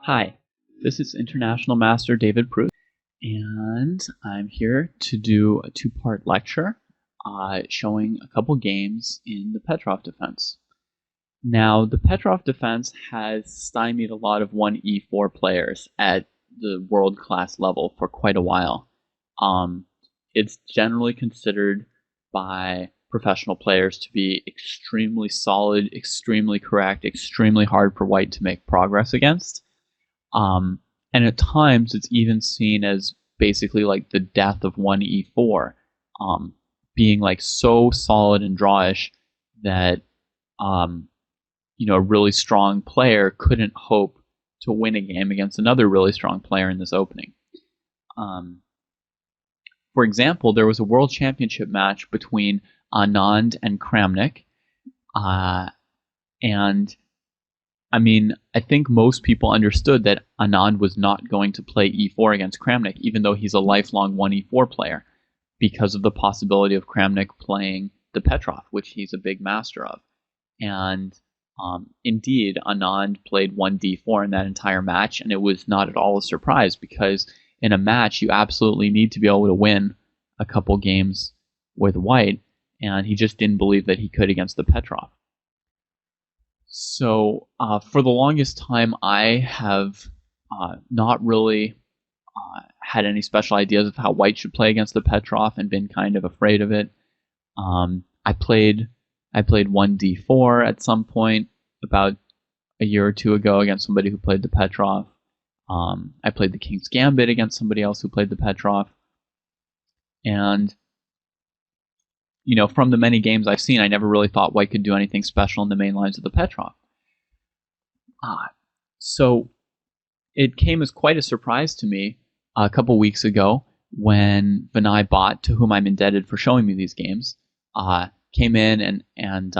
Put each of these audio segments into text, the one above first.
Hi, this is International Master David Proust, and I'm here to do a two-part lecture showing a couple games in the Petrov defense. Now, the Petrov defense has stymied a lot of 1e4 players at the world-class level for quite a while. It's generally considered by professional players to be extremely solid, extremely correct, extremely hard for white to make progress against. And at times it's even seen as basically like the death of 1e4, being like so solid and drawish that a really strong player couldn't hope to win a game against another really strong player in this opening. For example, there was a world championship match between Anand and Kramnik, and I mean, I think most people understood that Anand was not going to play e4 against Kramnik, even though he's a lifelong 1e4 player, because of the possibility of Kramnik playing the Petrov, which he's a big master of. And indeed, Anand played 1d4 in that entire match, and it was not at all a surprise, because in a match, you absolutely need to be able to win a couple games with white, and he just didn't believe that he could against the Petrov. So for the longest time, I have not really had any special ideas of how white should play against the Petrov and been kind of afraid of it. I played 1d4 at some point about a year or two ago against somebody who played the Petrov. I played the King's Gambit against somebody else who played the Petrov. And from the many games I've seen, I never really thought white could do anything special in the main lines of the Petrov. So it came as quite a surprise to me a couple weeks ago when Vinay Bhatt, to whom I'm indebted for showing me these games, came in and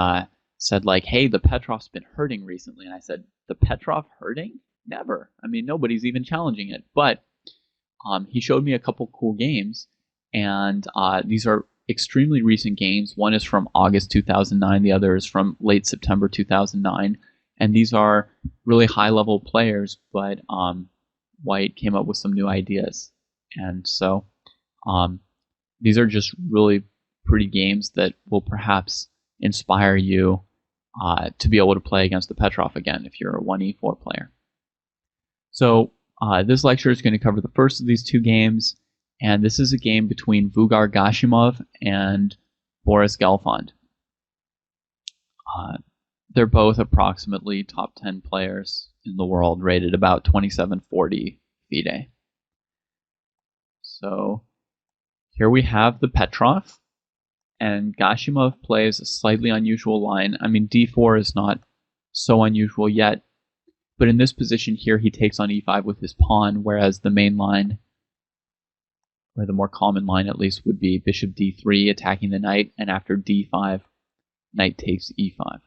said, like, hey, the Petrov's been hurting recently. And I said, the Petrov hurting? Never. I mean, nobody's even challenging it. But he showed me a couple cool games, and these are extremely recent games. One is from August 2009, the other is from late September 2009, and these are really high-level players, but white came up with some new ideas. And so these are just really pretty games that will perhaps inspire you to be able to play against the Petrov again if you're a 1e4 player. So this lecture is going to cover the first of these two games, and this is a game between Vugar Gashimov and Boris Gelfand. They're both approximately top 10 players in the world, rated about 2740 FIDE. So here we have the Petrov, and Gashimov plays a slightly unusual line. I mean, d4 is not so unusual yet, but in this position here, he takes on e5 with his pawn, whereas the main line, or the more common line at least, would be bishop d3 attacking the knight, and after d5, knight takes e5.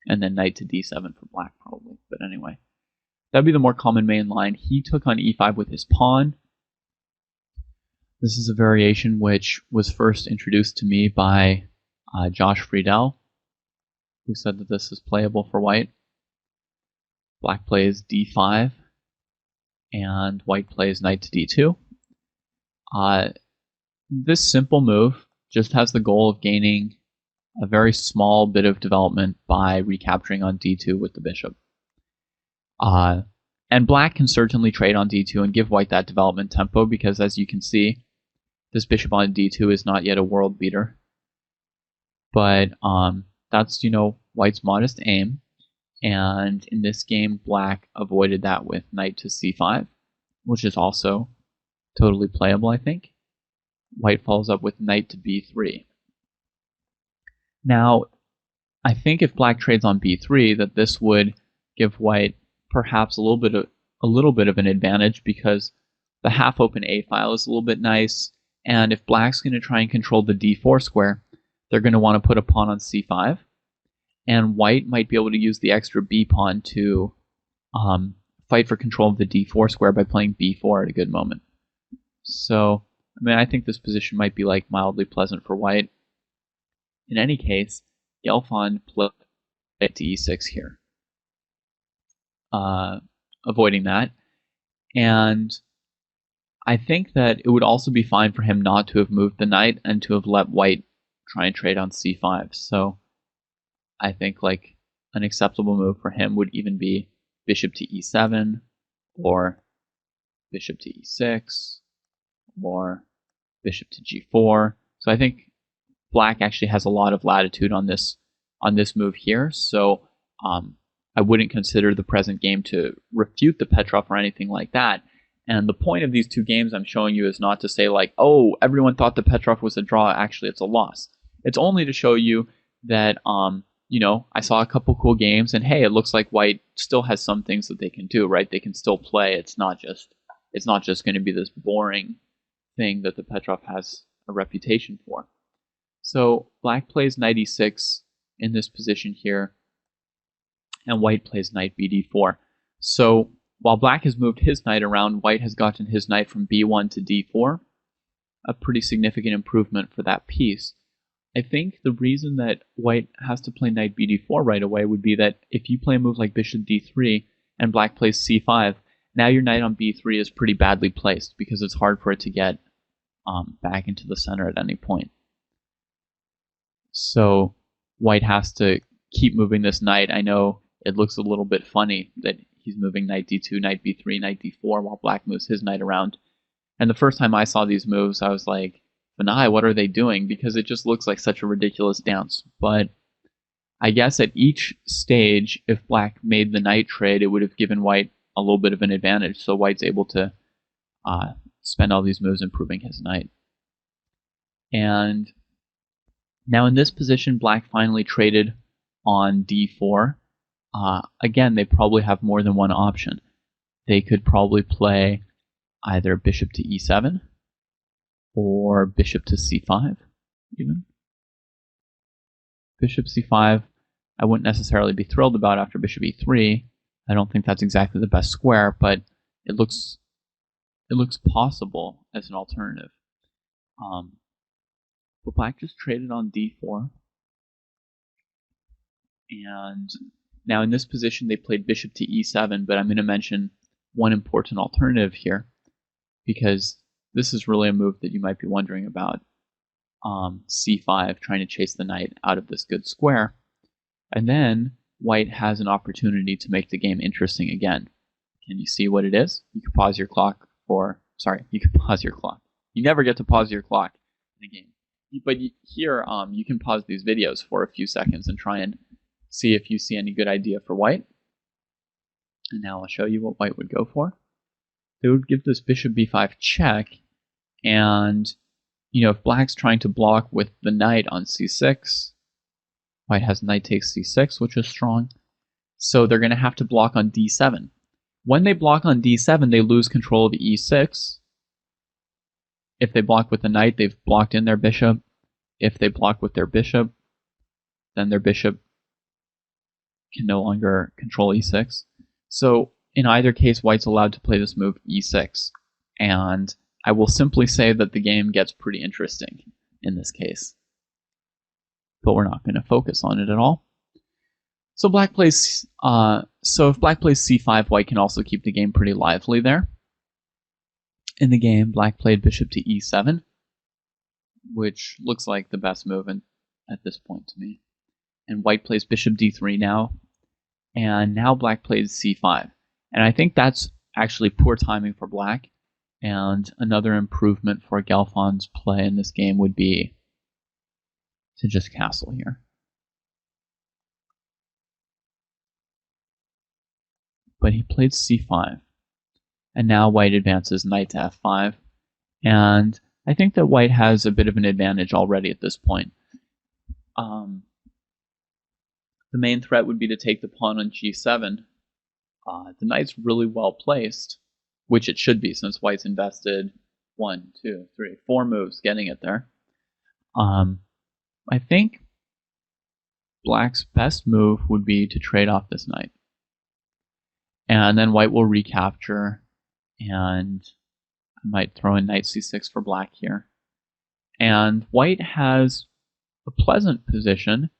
And then knight to d7 for black, probably. But anyway, that would be the more common main line. He took on e5 with his pawn. This is a variation which was first introduced to me by Josh Friedel, who said that this is playable for white. Black plays d5, and white plays knight to d2. This simple move just has the goal of gaining a very small bit of development by recapturing on d2 with the bishop. And black can certainly trade on d2 and give white that development tempo, because as you can see, this bishop on d2 is not yet a world beater. But that's, white's modest aim. And in this game, black avoided that with knight to c5, which is also totally playable, I think. White follows up with knight to b3. Now, I think if black trades on b3, that this would give white perhaps a little bit of an advantage, because the half-open a file is a little bit nice, and if black's going to try and control the d4 square, they're going to want to put a pawn on c5, and white might be able to use the extra b pawn to fight for control of the d4 square by playing b4 at a good moment. So, I mean, I think this position might be like mildly pleasant for white. In any case, Gelfand played to e6 here. avoiding that. And I think that it would also be fine for him not to have moved the knight and to have let white try and trade on c5. So I think like an acceptable move for him would even be bishop to e7 or bishop to e6 or bishop to g4. So I think black actually has a lot of latitude on this move here. So I wouldn't consider the present game to refute the Petrov or anything like that. And the point of these two games I'm showing you is not to say like, oh, everyone thought the Petrov was a draw. Actually, it's a loss. It's only to show you that, you know, I saw a couple cool games, and hey, it looks like white still has some things that they can do, right? They can still play. It's not just going to be this boring thing that the Petrov has a reputation for. So black plays knight e6 in this position here, and white plays knight bd4. So while black has moved his knight around, white has gotten his knight from b1 to d4, a pretty significant improvement for that piece. I think the reason that white has to play knight bd4 right away would be that if you play a move like bishop d3 and black plays c5, now your knight on b3 is pretty badly placed because it's hard for it to get back into the center at any point. So white has to keep moving this knight. I know it looks a little bit funny that he's moving knight d2, knight b3, knight d4 while black moves his knight around. And the first time I saw these moves, I was like, Vinay, what are they doing? Because it just looks like such a ridiculous dance. But I guess at each stage, if black made the knight trade, it would have given white a little bit of an advantage. So white's able to spend all these moves improving his knight. And now in this position, black finally traded on d4. Again, they probably have more than one option. They could probably play either bishop to e7 or bishop to c5 even. Bishop c5 I wouldn't necessarily be thrilled about after bishop e3. I don't think that's exactly the best square, but it looks possible as an alternative. But black just traded on d4. And now in this position they played bishop to e7, but I'm going to mention one important alternative here, because this is really a move that you might be wondering about. c5, trying to chase the knight out of this good square. And then white has an opportunity to make the game interesting again. Can you see what it is? You can pause your clock for... Sorry, you can pause your clock. You never get to pause your clock in a game. But here, you can pause these videos for a few seconds and try and see if you see any good idea for white. And now I'll show you what white would go for. They would give this bishop b5 check, and you know, if black's trying to block with the knight on c6, white has knight takes c6, which is strong. So they're going to have to block on d7. When they block on d7, they lose control of e6. If they block with the knight, they've blocked in their bishop. If they block with their bishop, then their bishop can no longer control e6. So in either case, white's allowed to play this move e6. And I will simply say that the game gets pretty interesting in this case. But we're not going to focus on it at all. So black plays. So if black plays c5, white can also keep the game pretty lively there. In the game, black played bishop to e7, which looks like the best move at this point to me. And white plays bishop d3 now. And now black plays c5. And I think that's actually poor timing for black. And another improvement for Gelfand's play in this game would be to just castle here. But he played c5. And now white advances knight to f5. And I think that white has a bit of an advantage already at this point. The main threat would be to take the pawn on g7. The knight's really well placed, which it should be since white's invested 1, 2, 3, 4 moves getting it there. I think black's best move would be to trade off this knight. And then white will recapture, and I might throw in knight c6 for black here. And white has a pleasant position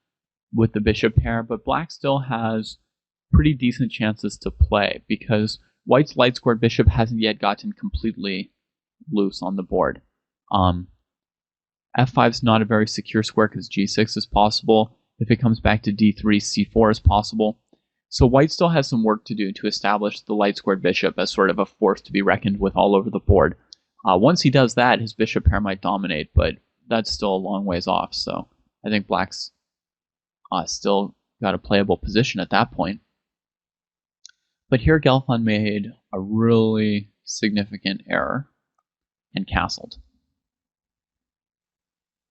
with the bishop pair, but black still has pretty decent chances to play, because white's light squared bishop hasn't yet gotten completely loose on the board. F5 is not a very secure square because G6 is possible. If it comes back to D3, C4 is possible. So white still has some work to do to establish the light squared bishop as sort of a force to be reckoned with all over the board. Once he does that, his bishop pair might dominate, but that's still a long ways off. So I think black's still got a playable position at that point. But here Gelfand made a really significant error and castled.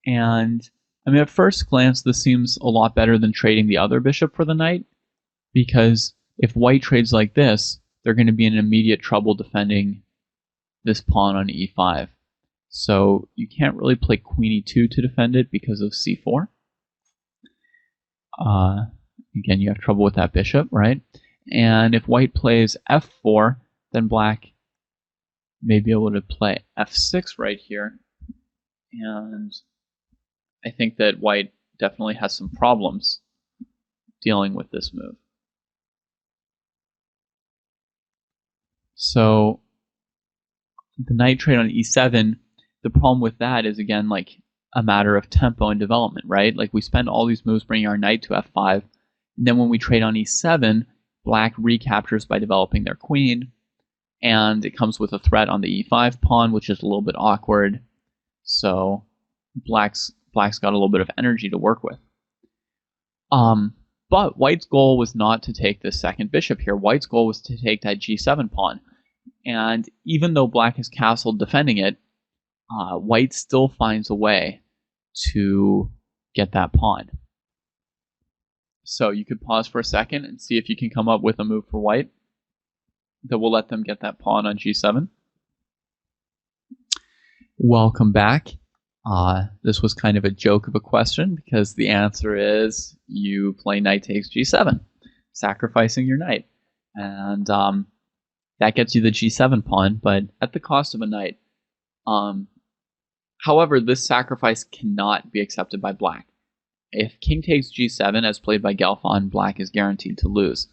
And I mean, at first glance, this seems a lot better than trading the other bishop for the knight, because if white trades like this, they're going to be in immediate trouble defending this pawn on e5. So you can't really play queen e2 to defend it because of c4. Again, you have trouble with that bishop, right? And if white plays f4, then black may be able to play f6 right here. And I think that white definitely has some problems dealing with this move. So the knight trade on e7, the problem with that is, again, like a matter of tempo and development, right? Like we spend all these moves bringing our knight to f5, and then when we trade on e7, black recaptures by developing their queen, and it comes with a threat on the e5 pawn, which is a little bit awkward. So black's got a little bit of energy to work with. But white's goal was not to take this second bishop here. White's goal was to take that g7 pawn. And even though black has castled defending it, white still finds a way to get that pawn. So you could pause for a second and see if you can come up with a move for white that will let them get that pawn on g7. Welcome back. This was kind of a joke of a question because the answer is you play knight takes g7, sacrificing your knight. And that gets you the g7 pawn, but at the cost of a knight. However, this sacrifice cannot be accepted by black. If king takes g7, as played by Gelfand, black is guaranteed to lose.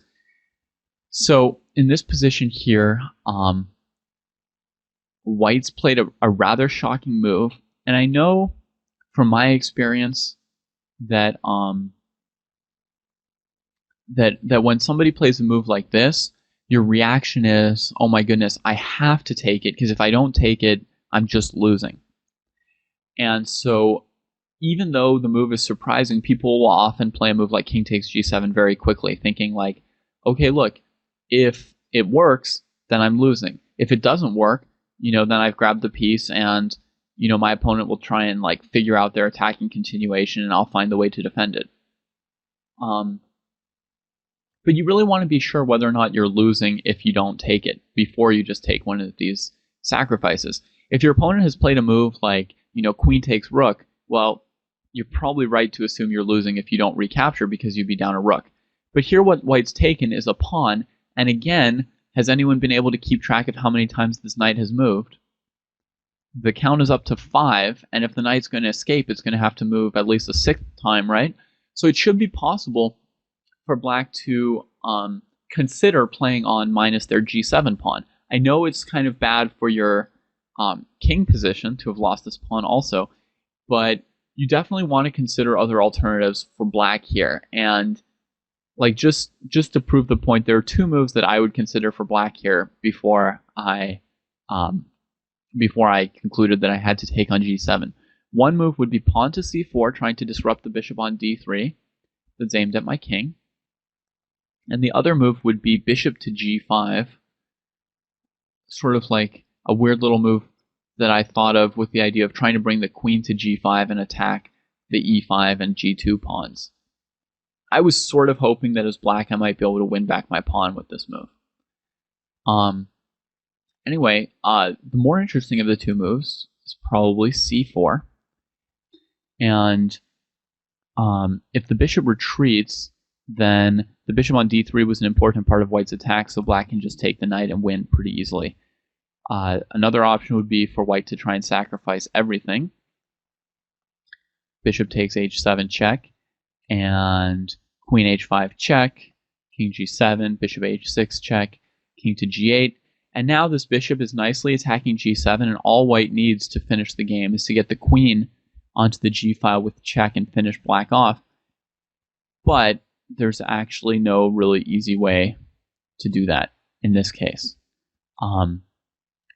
So in this position here, white's played a rather shocking move. And I know from my experience that that when somebody plays a move like this, your reaction is, oh my goodness, I have to take it, because if I don't take it, I'm just losing. And so even though the move is surprising, people will often play a move like king takes g7 very quickly, thinking like, okay, look, if it works, then I'm losing. If it doesn't work, then I've grabbed the piece, and my opponent will try and like figure out their attacking continuation, and I'll find the way to defend it. But you really want to be sure whether or not you're losing if you don't take it before you just take one of these sacrifices. If your opponent has played a move like, queen takes rook, well, you're probably right to assume you're losing if you don't recapture because you'd be down a rook. But here what white's taken is a pawn, and again, has anyone been able to keep track of how many times this knight has moved? The count is up to 5, and if the knight's going to escape, it's going to have to move at least a 6th time, right? So it should be possible for black to consider playing on minus their g7 pawn. I know it's kind of bad for your king position to have lost this pawn also, but you definitely want to consider other alternatives for black here. And like just to prove the point, there are 2 moves that I would consider for black here before I concluded that I had to take on g7. One move would be pawn to c4, trying to disrupt the bishop on d3 that's aimed at my king. And the other move would be bishop to g5, sort of like a weird little move that I thought of with the idea of trying to bring the queen to g5 and attack the e5 and g2 pawns. I was sort of hoping that as black I might be able to win back my pawn with this move. Anyway, the more interesting of the 2 moves is probably c4. And if the bishop retreats, then the bishop on d3 was an important part of white's attack, so black can just take the knight and win pretty easily. Another option would be for white to try and sacrifice everything. Bishop takes h7 check, and queen h5 check, king g7, bishop h6 check, king to g8. And now this bishop is nicely attacking g7, and all white needs to finish the game is to get the queen onto the g file with check and finish black off. But there's actually no really easy way to do that in this case.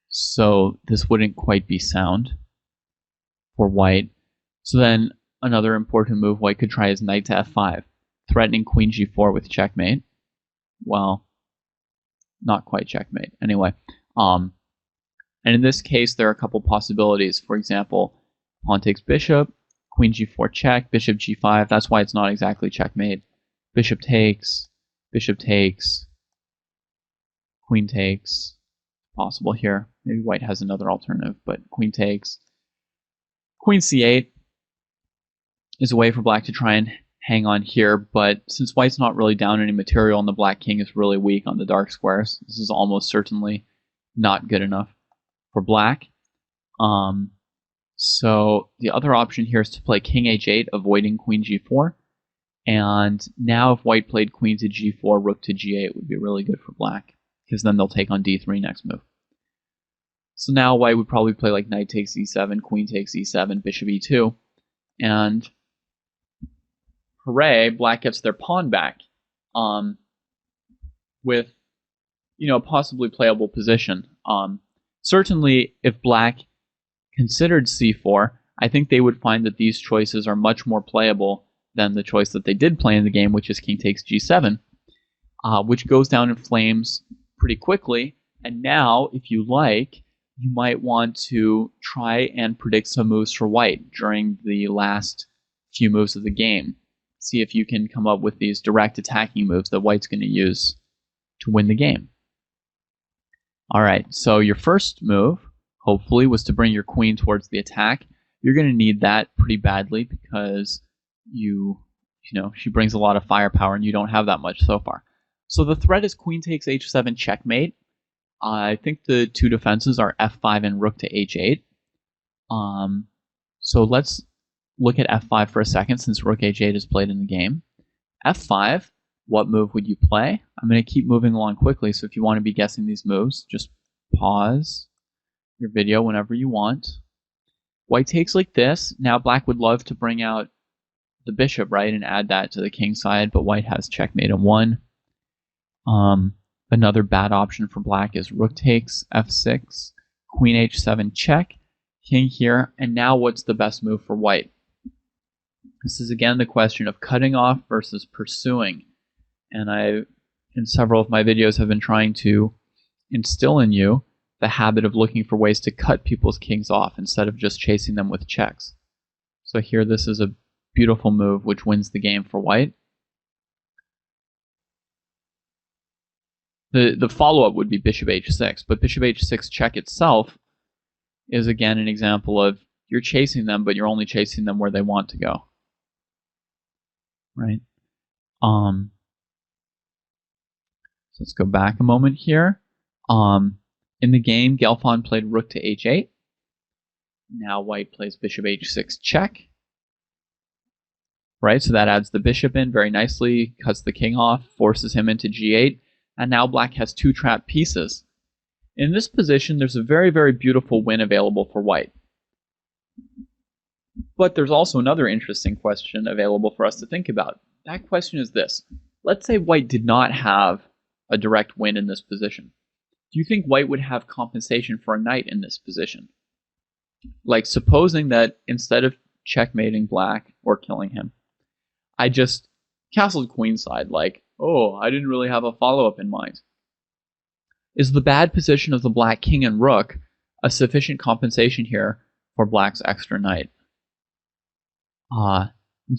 So this wouldn't quite be sound for white. So then another important move white could try is knight to f5, threatening queen g4 with checkmate. Well, not quite checkmate. Anyway, and in this case, there are a couple possibilities. For example, pawn takes bishop, queen g4 check, bishop g5. That's why it's not exactly checkmate. Bishop takes, queen takes. Possible here. Maybe white has another alternative, but queen takes. Queen c8 is a way for black to try and hang on here, but since white's not really down any material and the black king is really weak on the dark squares, this is almost certainly not good enough for black. So the other option here is to play king h8, avoiding queen g4. And now if white played queen to g4, rook to g8 would be really good for black, because then they'll take on d3 next move. So now white would probably play like knight takes e7, queen takes e7, bishop e2, and hooray, black gets their pawn back with, a possibly playable position. Certainly, if black considered c4, I think they would find that these choices are much more playable than the choice that they did play in the game, which is king takes g7, which goes down in flames pretty quickly. And now, if you like, you might want to try and predict some moves for white during the last few moves of the game. See if you can come up with these direct attacking moves that white's going to use to win the game. All right, so your first move, hopefully, was to bring your queen towards the attack. You're going to need that pretty badly because she brings a lot of firepower and you don't have that much so far. So the threat is queen takes h7 checkmate. I think the two defenses are f5 and rook to h8. So let's look at f5 for a second since rook h8 is played in the game. f5, what move would you play? I'm going to keep moving along quickly, so if you want to be guessing these moves, just pause your video whenever you want. White takes like this. Now black would love to bring out the bishop, right, and add that to the king side, but white has checkmate and won. Another bad option for black is rook takes f6, queen h7 check, king here, and now what's the best move for white? This is again the question of cutting off versus pursuing, and I, in several of my videos, have been trying to instill in you the habit of looking for ways to cut people's kings off instead of just chasing them with checks. So here this is a beautiful move which wins the game for white. The follow-up would be bishop h6, but bishop h6 check itself is again an example of you're chasing them, but you're only chasing them where they want to go. Right? So let's go back a moment here. In the game, Gelfand played rook to h8. Now white plays bishop h6 check. Right, so that adds the bishop in very nicely, cuts the king off, forces him into g8, and now black has two trapped pieces. In this position, there's a very, very beautiful win available for white. But there's also another interesting question available for us to think about. That question is this. Let's say white did not have a direct win in this position. Do you think white would have compensation for a knight in this position? Like, supposing that instead of checkmating black or killing him, I just castled queenside, like, oh, I didn't really have a follow-up in mind. Is the bad position of the black king and rook a sufficient compensation here for black's extra knight? To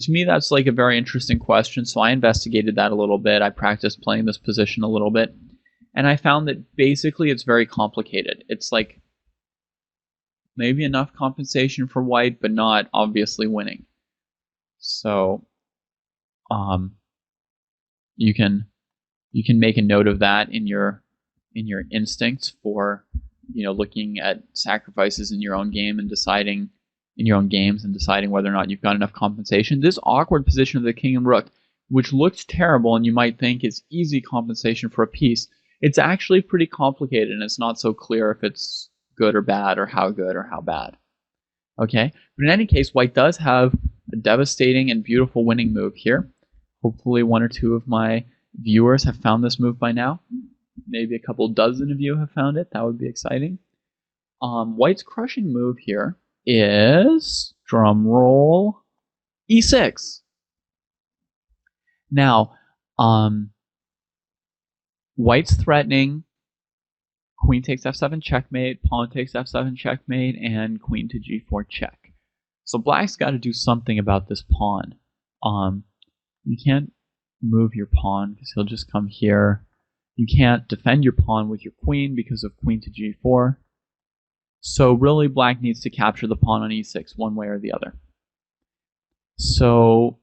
me, that's like a very interesting question, so I investigated that a little bit. I practiced playing this position a little bit, and I found that basically it's very complicated. It's like maybe enough compensation for white, but not obviously winning. So you can make a note of that in your instincts for looking at sacrifices in your own game and deciding in your own games and deciding whether or not you've got enough compensation. This awkward position of the king and rook, which looks terrible and you might think is easy compensation for a piece, It's actually pretty complicated, and it's not so clear if it's good or bad, or how good or how bad. Okay, but in any case, white does have a devastating and beautiful winning move here. Hopefully 1 or 2 of my viewers have found this move by now. Maybe a couple dozen of you have found it. That would be exciting. White's crushing move here is, drum roll, e6. Now, white's threatening queen takes f7 checkmate, pawn takes f7 checkmate, and queen to g4 check. So black's got to do something about this pawn. You can't move your pawn because he'll just come here. You can't defend your pawn with your queen because of queen to g4. So really black needs to capture the pawn on e6 one way or the other. So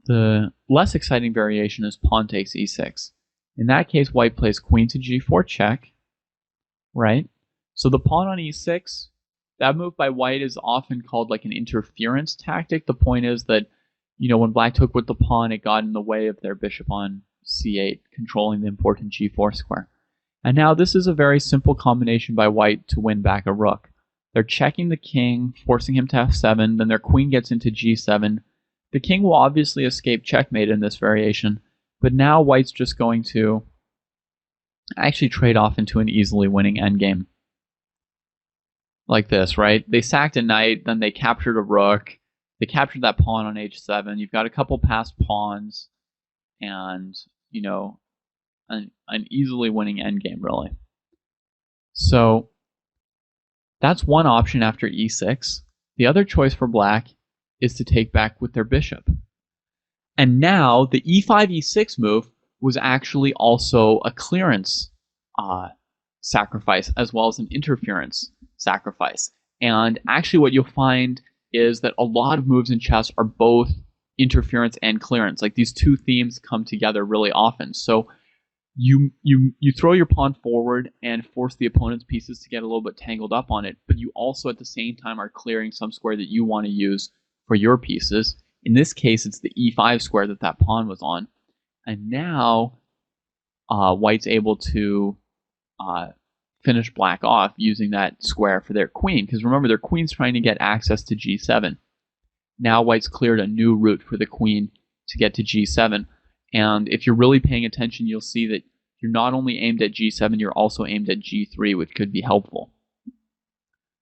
the less exciting variation is pawn takes e6. In that case, white plays queen to g4 check, right? So the pawn on e6, that move by white is often called like an interference tactic. The point is that, you know, when black took with the pawn, it got in the way of their bishop on c8, controlling the important g4 square. And now this is a very simple combination by white to win back a rook. They're checking the king, forcing him to f7, then their queen gets into g7. The king will obviously escape checkmate in this variation, but now white's just going to actually trade off into an easily winning endgame. Like this, right? They sacked a knight, then they captured a rook, they captured that pawn on h7, you've got a couple passed pawns, and, you know, an easily winning endgame, really. So that's one option after e6. The other choice for black is to take back with their bishop. And now the e5, e6 move was actually also a clearance sacrifice as well as an interference sacrifice. And actually what you'll find is that a lot of moves in chess are both interference and clearance. Like these two themes come together really often. So you throw your pawn forward and force the opponent's pieces to get a little bit tangled up on it, but you also at the same time are clearing some square that you want to use for your pieces. In this case, it's the e5 square that pawn was on. And now white's able to finish black off using that square for their queen, because remember, their queen's trying to get access to g7. Now white's cleared a new route for the queen to get to g7. And if you're really paying attention, you'll see that you're not only aimed at g7, you're also aimed at g3, which could be helpful.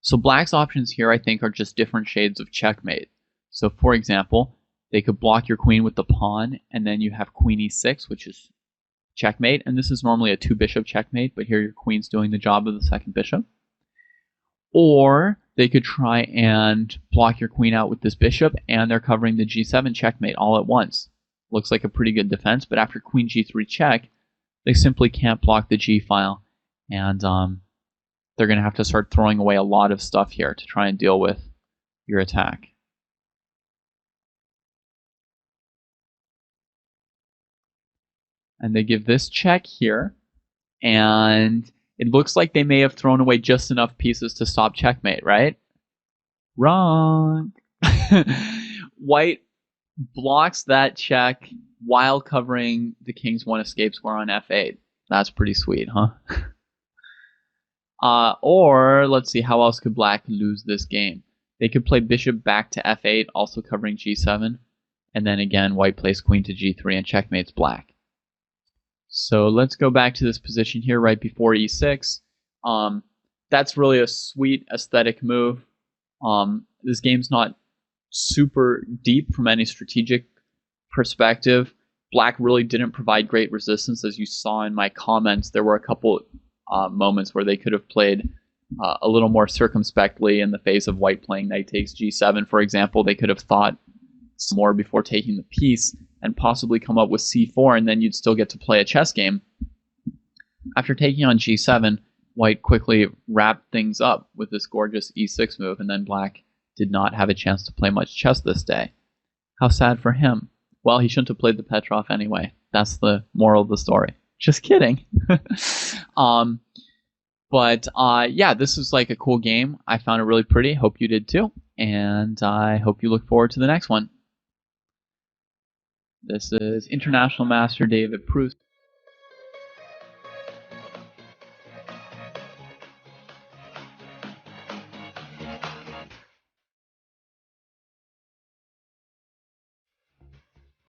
So black's options here, I think, are just different shades of checkmate. So for example, they could block your queen with the pawn, and then you have queen e6, which is checkmate. And this is normally a 2-bishop checkmate, but here your queen's doing the job of the second bishop. Or they could try and block your queen out with this bishop, and they're covering the g7 checkmate all at once. Looks like a pretty good defense, but after queen g3 check, they simply can't block the g-file, and they're going to have to start throwing away a lot of stuff here to try and deal with your attack. And they give this check here, and it looks like they may have thrown away just enough pieces to stop checkmate, right? Wrong! White blocks that check while covering the king's 1 escape square on f8. That's pretty sweet, huh? Or, let's see, how else could black lose this game? They could play bishop back to f8, also covering g7, and then again, white plays queen to g3 and checkmates black. So let's go back to this position here right before e6. That's really a sweet aesthetic move. This game's not super deep from any strategic perspective. Black really didn't provide great resistance, as you saw in my comments. There were a couple moments where they could have played a little more circumspectly in the face of white playing knight takes g7, for example. They could have thought some more before taking the piece and possibly come up with c4, and then you'd still get to play a chess game. After taking on g7, white quickly wrapped things up with this gorgeous e6 move, and then black did not have a chance to play much chess this day. How sad for him. Well, he shouldn't have played the Petrov anyway. That's the moral of the story. Just kidding. Yeah, this is like a cool game. I found it really pretty. Hope you did too. And I hope you look forward to the next one. This is International Master David Proust.